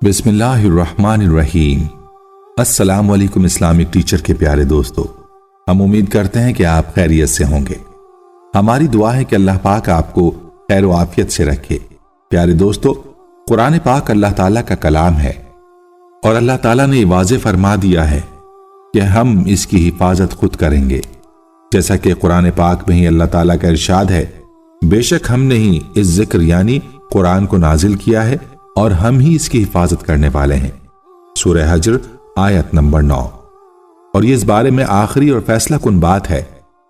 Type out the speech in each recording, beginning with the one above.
بسم اللہ الرحمن الرحیم۔ السلام علیکم اسلامک ٹیچر کے پیارے دوستو، ہم امید کرتے ہیں کہ آپ خیریت سے ہوں گے۔ ہماری دعا ہے کہ اللہ پاک آپ کو خیر و عافیت سے رکھے۔ پیارے دوستو، قرآن پاک اللہ تعالیٰ کا کلام ہے اور اللہ تعالیٰ نے واضح فرما دیا ہے کہ ہم اس کی حفاظت خود کریں گے، جیسا کہ قرآن پاک میں ہی اللہ تعالیٰ کا ارشاد ہے، بے شک ہم نے ہی اس ذکر یعنی قرآن کو نازل کیا ہے اور ہم ہی اس کی حفاظت کرنے والے ہیں۔ سورہ حجر آیت نمبر 9۔ اور یہ اس بارے میں آخری اور فیصلہ کن بات ہے۔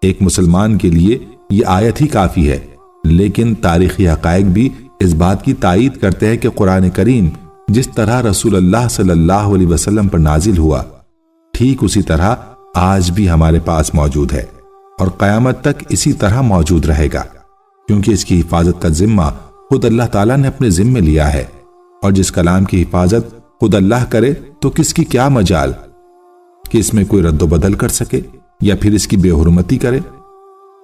ایک مسلمان کے لیے یہ آیت ہی کافی ہے، لیکن تاریخی حقائق بھی اس بات کی تائید کرتے ہیں کہ قرآن کریم جس طرح رسول اللہ صلی اللہ علیہ وسلم پر نازل ہوا، ٹھیک اسی طرح آج بھی ہمارے پاس موجود ہے اور قیامت تک اسی طرح موجود رہے گا، کیونکہ اس کی حفاظت کا ذمہ خود اللہ تعالیٰ نے اپنے ذمے لیا ہے، اور جس کلام کی حفاظت خود اللہ کرے تو کس کی کیا مجال کہ اس میں کوئی رد و بدل کر سکے یا پھر اس کی بے حرمتی کرے۔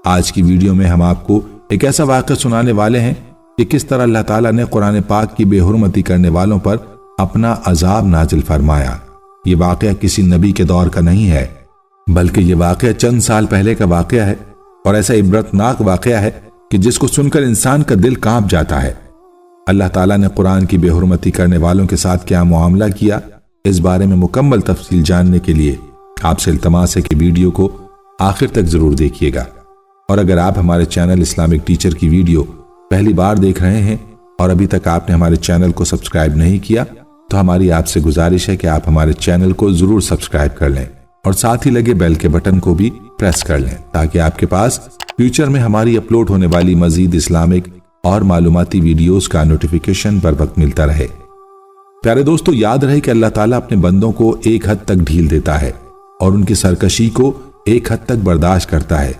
آج کی ویڈیو میں ہم آپ کو ایک ایسا واقعہ سنانے والے ہیں کہ کس طرح اللہ تعالیٰ نے قرآن پاک کی بے حرمتی کرنے والوں پر اپنا عذاب نازل فرمایا۔ یہ واقعہ کسی نبی کے دور کا نہیں ہے، بلکہ یہ واقعہ چند سال پہلے کا واقعہ ہے، اور ایسا عبرتناک واقعہ ہے کہ جس کو سن کر انسان کا دل کانپ جاتا ہے۔ اللہ تعالیٰ نے قرآن کی بے حرمتی کرنے والوں کے ساتھ کیا معاملہ کیا، اس بارے میں مکمل تفصیل جاننے کے لیے آپ سے التماس ہے کہ ویڈیو کو آخر تک ضرور دیکھیے گا۔ اور اگر آپ ہمارے چینل اسلامک ٹیچر کی ویڈیو پہلی بار دیکھ رہے ہیں اور ابھی تک آپ نے ہمارے چینل کو سبسکرائب نہیں کیا، تو ہماری آپ سے گزارش ہے کہ آپ ہمارے چینل کو ضرور سبسکرائب کر لیں اور ساتھ ہی لگے بیل کے بٹن کو بھی پریس کر لیں، تاکہ آپ کے پاس فیوچر میں ہماری اپلوڈ ہونے والی مزید اسلامک اور معلوماتی ویڈیوز کا نوٹیفیکیشن پر وقت ملتا رہے۔ پیارے دوستو، یاد رہے کہ اللہ تعالیٰ اپنے بندوں کو ایک حد تک ڈھیل دیتا ہے اور ان کی سرکشی کو ایک حد تک برداشت کرتا ہے،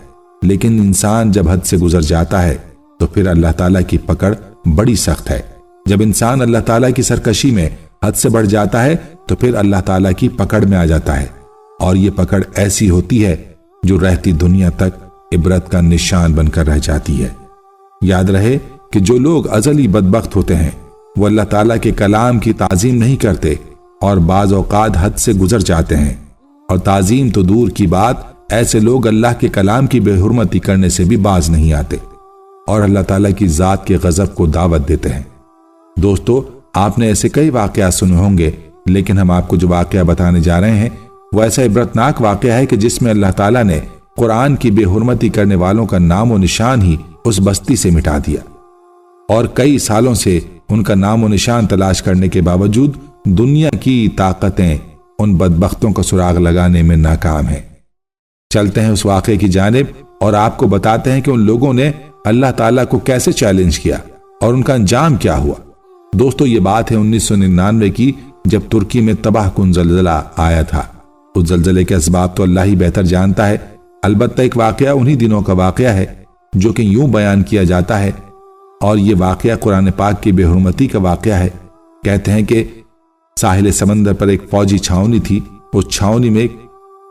لیکن انسان جب حد سے گزر جاتا ہے تو پھر اللہ تعالیٰ کی پکڑ بڑی سخت ہے۔ جب انسان اللہ تعالیٰ کی سرکشی میں حد سے بڑھ جاتا ہے تو پھر اللہ تعالیٰ کی پکڑ میں آ جاتا ہے، اور یہ پکڑ ایسی ہوتی ہے جو رہتی دنیا تک عبرت کا نشان بن کر رہ جاتی ہے۔ یاد رہے کہ جو لوگ ازلی بدبخت ہوتے ہیں وہ اللہ تعالیٰ کے کلام کی تعظیم نہیں کرتے اور بعض اوقات حد سے گزر جاتے ہیں، اور تعظیم تو دور کی بات، ایسے لوگ اللہ کے کلام کی بے حرمتی کرنے سے بھی باز نہیں آتے اور اللہ تعالیٰ کی ذات کے غضب کو دعوت دیتے ہیں۔ دوستو، آپ نے ایسے کئی واقعات سنے ہوں گے، لیکن ہم آپ کو جو واقعہ بتانے جا رہے ہیں وہ ایسا عبرتناک واقعہ ہے کہ جس میں اللہ تعالیٰ نے قرآن کی بے حرمتی کرنے والوں کا نام و نشان ہی اس بستی سے مٹا دیا، اور کئی سالوں سے ان کا نام و نشان تلاش کرنے کے باوجود دنیا کی طاقتیں ان بدبختوں کا سراغ لگانے میں ناکام ہیں۔ چلتے ہیں اس واقعے کی جانب اور آپ کو بتاتے ہیں کہ ان لوگوں نے اللہ تعالیٰ کو کیسے چیلنج کیا اور ان کا انجام کیا ہوا۔ دوستو، یہ بات ہے 1999 کی، جب ترکی میں تباہ کن زلزلہ آیا تھا۔ اس زلزلے کے اسباب تو اللہ ہی بہتر جانتا ہے، البتہ ایک واقعہ انہی دنوں کا واقعہ ہے جو کہ یوں بیان کیا جاتا ہے، اور یہ واقعہ قرآن پاک کی بے حرمتی کا واقعہ ہے۔ کہتے ہیں کہ ساحل سمندر پر ایک فوجی چھاؤنی تھی۔ اس چھاؤنی میں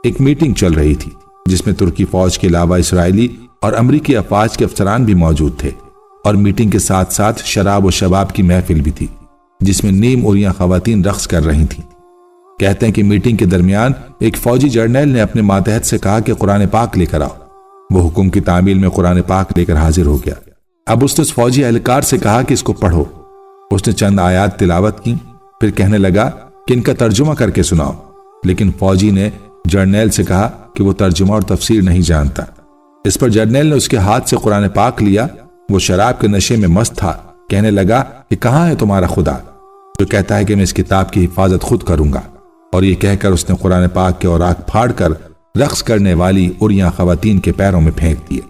ایک میٹنگ چل رہی تھی جس میں ترکی فوج کے علاوہ اسرائیلی اور امریکی افواج کے افسران بھی موجود تھے، اور میٹنگ کے ساتھ ساتھ شراب و شباب کی محفل بھی تھی جس میں نیم عریاں خواتین رقص کر رہی تھیں۔ کہتے ہیں کہ میٹنگ کے درمیان ایک فوجی جرنیل نے اپنے ماتحت سے کہا کہ قرآن پاک لے کر آؤ۔ وہ حکم کی تعمیل میں قرآن پاک لے کر حاضر ہو گیا۔ اب اس نے اس فوجی اہلکار سے کہا کہ اس کو پڑھو۔ اس نے چند آیات تلاوت کی، پھر کہنے لگا کہ ان کا ترجمہ کر کے سناؤ، لیکن فوجی نے جرنیل سے کہا کہ وہ ترجمہ اور تفسیر نہیں جانتا۔ اس پر جرنیل نے اس کے ہاتھ سے قرآن پاک لیا۔ وہ شراب کے نشے میں مست تھا، کہنے لگا کہ کہاں ہے تمہارا خدا جو کہتا ہے کہ میں اس کتاب کی حفاظت خود کروں گا، اور یہ کہہ کر اس نے قرآن پاک کے اوراق پھاڑ کر رقص کرنے والی عریاں خواتین کے پیروں میں پھینک دیے،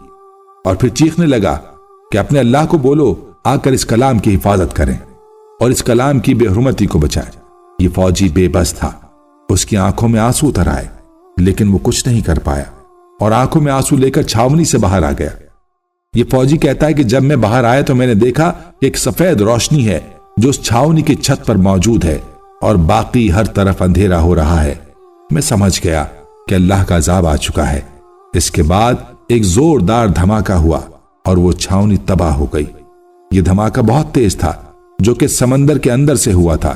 اور پھر چیخنے لگا کہ اپنے اللہ کو بولو آ کر اس کلام کی حفاظت کریں اور اس کلام کی بے حرمتی کو بچائیں۔ یہ فوجی بے بس تھا، اس کی آنکھوں میں آنسو اتر آئے، لیکن وہ کچھ نہیں کر پایا اور آنکھوں میں آنسو لے کر چھاونی سے باہر آ گیا۔ یہ فوجی کہتا ہے کہ جب میں باہر آیا تو میں نے دیکھا کہ ایک سفید روشنی ہے جو اس چھاونی کی چھت پر موجود ہے اور باقی ہر طرف اندھیرا ہو رہا ہے۔ میں سمجھ گیا کہ اللہ کا عذاب آ چکا ہے۔ اس کے بعد ایک زوردار دھماکہ ہوا اور وہ چھاونی تباہ ہو گئی۔ یہ دھماکہ بہت تیز تھا جو کہ سمندر کے اندر سے ہوا تھا۔